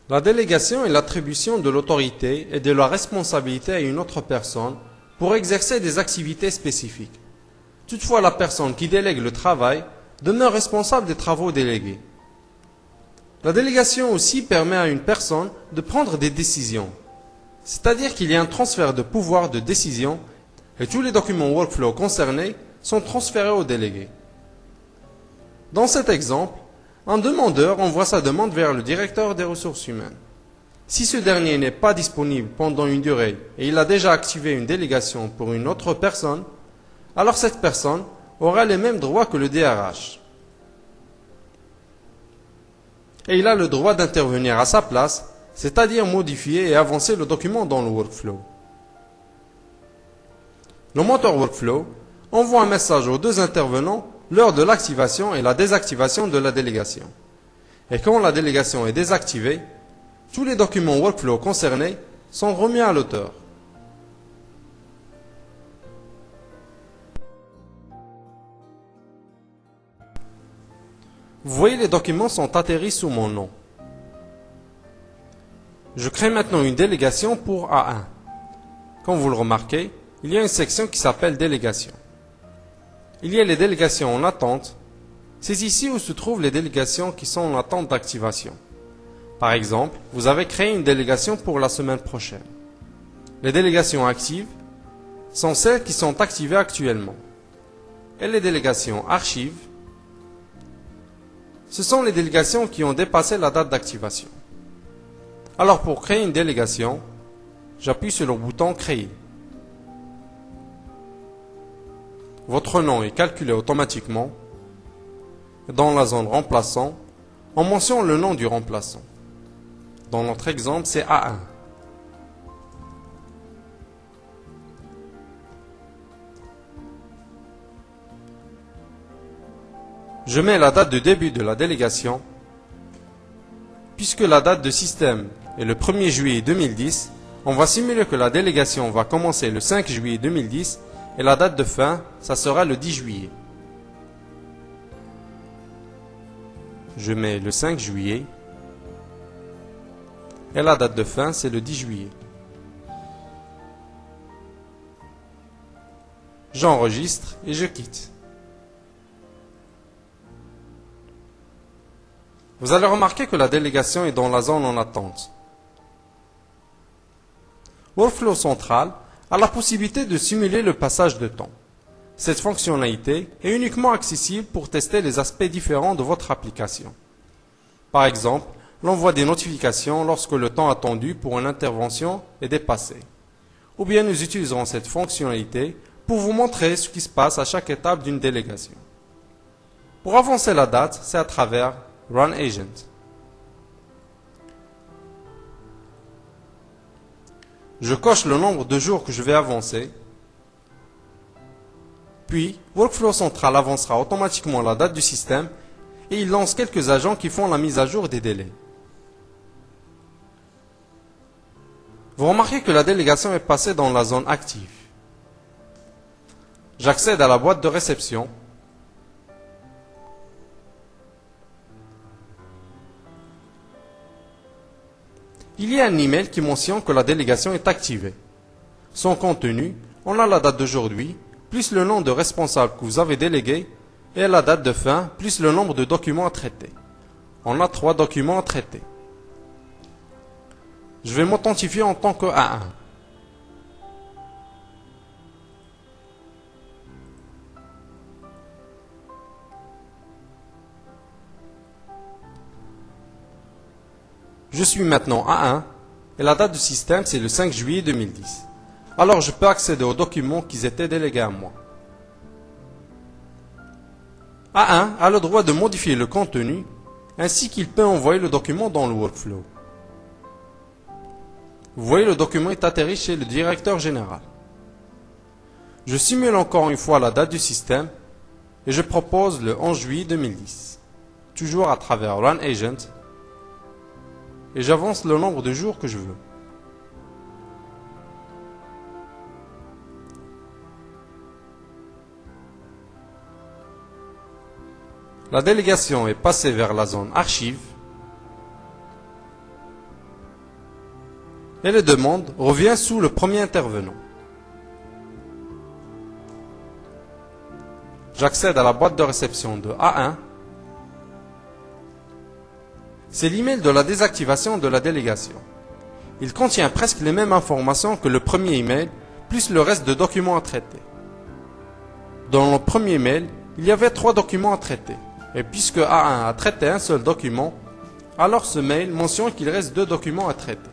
La délégation est l'attribution de l'autorité et de la responsabilité à une autre personne pour exercer des activités spécifiques. Toutefois, la personne qui délègue le travail demeure responsable des travaux délégués. La délégation aussi permet à une personne de prendre des décisions, c'est-à-dire qu'il y a un transfert de pouvoir de décision et tous les documents workflow concernés sont transférés au délégué. Dans cet exemple, un demandeur envoie sa demande vers le directeur des ressources humaines. Si ce dernier n'est pas disponible pendant une durée et il a déjà activé une délégation pour une autre personne, alors cette personne aura les mêmes droits que le DRH. Et il a le droit d'intervenir à sa place, c'est-à-dire modifier et avancer le document dans le workflow. Le moteur workflow envoie un message aux deux intervenants lors de l'activation et la désactivation de la délégation. Et quand la délégation est désactivée, tous les documents workflow concernés sont remis à l'auteur. Vous voyez, les documents sont atterris sous mon nom. Je crée maintenant une délégation pour A1. Comme vous le remarquez, il y a une section qui s'appelle délégation. Il y a les délégations en attente. C'est ici où se trouvent les délégations qui sont en attente d'activation. Par exemple, vous avez créé une délégation pour la semaine prochaine. Les délégations actives sont celles qui sont activées actuellement. Et les délégations archives, ce sont les délégations qui ont dépassé la date d'activation. Alors pour créer une délégation, j'appuie sur le bouton Créer. Votre nom est calculé automatiquement. Dans la zone remplaçant, on mentionne le nom du remplaçant. Dans notre exemple, c'est A1. Je mets la date de début de la délégation. Puisque la date de système est le 1er juillet 2010, on va simuler que la délégation va commencer le 5 juillet 2010 et la date de fin, ça sera le 10 juillet. Je mets le 5 juillet et la date de fin, c'est le 10 juillet. J'enregistre et je quitte. Vous allez remarquer que la délégation est dans la zone en attente. Workflow Central a la possibilité de simuler le passage de temps. Cette fonctionnalité est uniquement accessible pour tester les aspects différents de votre application. Par exemple, l'envoi des notifications lorsque le temps attendu pour une intervention est dépassé. Ou bien nous utiliserons cette fonctionnalité pour vous montrer ce qui se passe à chaque étape d'une délégation. Pour avancer la date, c'est à travers Run Agent. Je coche le nombre de jours que je vais avancer. Puis, Workflow Central avancera automatiquement la date du système et il lance quelques agents qui font la mise à jour des délais. Vous remarquez que la délégation est passée dans la zone active. J'accède à la boîte de réception. Il y a un email qui mentionne que la délégation est activée. Son contenu, on a la date d'aujourd'hui, plus le nom de responsable que vous avez délégué, et la date de fin, plus le nombre de documents à traiter. On a 3 documents à traiter. Je vais m'authentifier en tant que A1. Je suis maintenant A1 et la date du système c'est le 5 juillet 2010. Alors je peux accéder aux documents qui étaient délégués à moi. A1 a le droit de modifier le contenu ainsi qu'il peut envoyer le document dans le workflow. Vous voyez, le document est atterri chez le directeur général. Je simule encore une fois la date du système et je propose le 11 juillet 2010. Toujours à travers Run Agent. Et j'avance le nombre de jours que je veux. La délégation est passée vers la zone archive. et les demandes revient sous le premier intervenant. J'accède à la boîte de réception de A1. C'est l'email de la désactivation de la délégation. Il contient presque les mêmes informations que le premier email, plus le reste de documents à traiter. Dans le premier mail, il y avait 3 documents à traiter. Et puisque A1 a traité un seul document, alors ce mail mentionne qu'il reste 2 documents à traiter.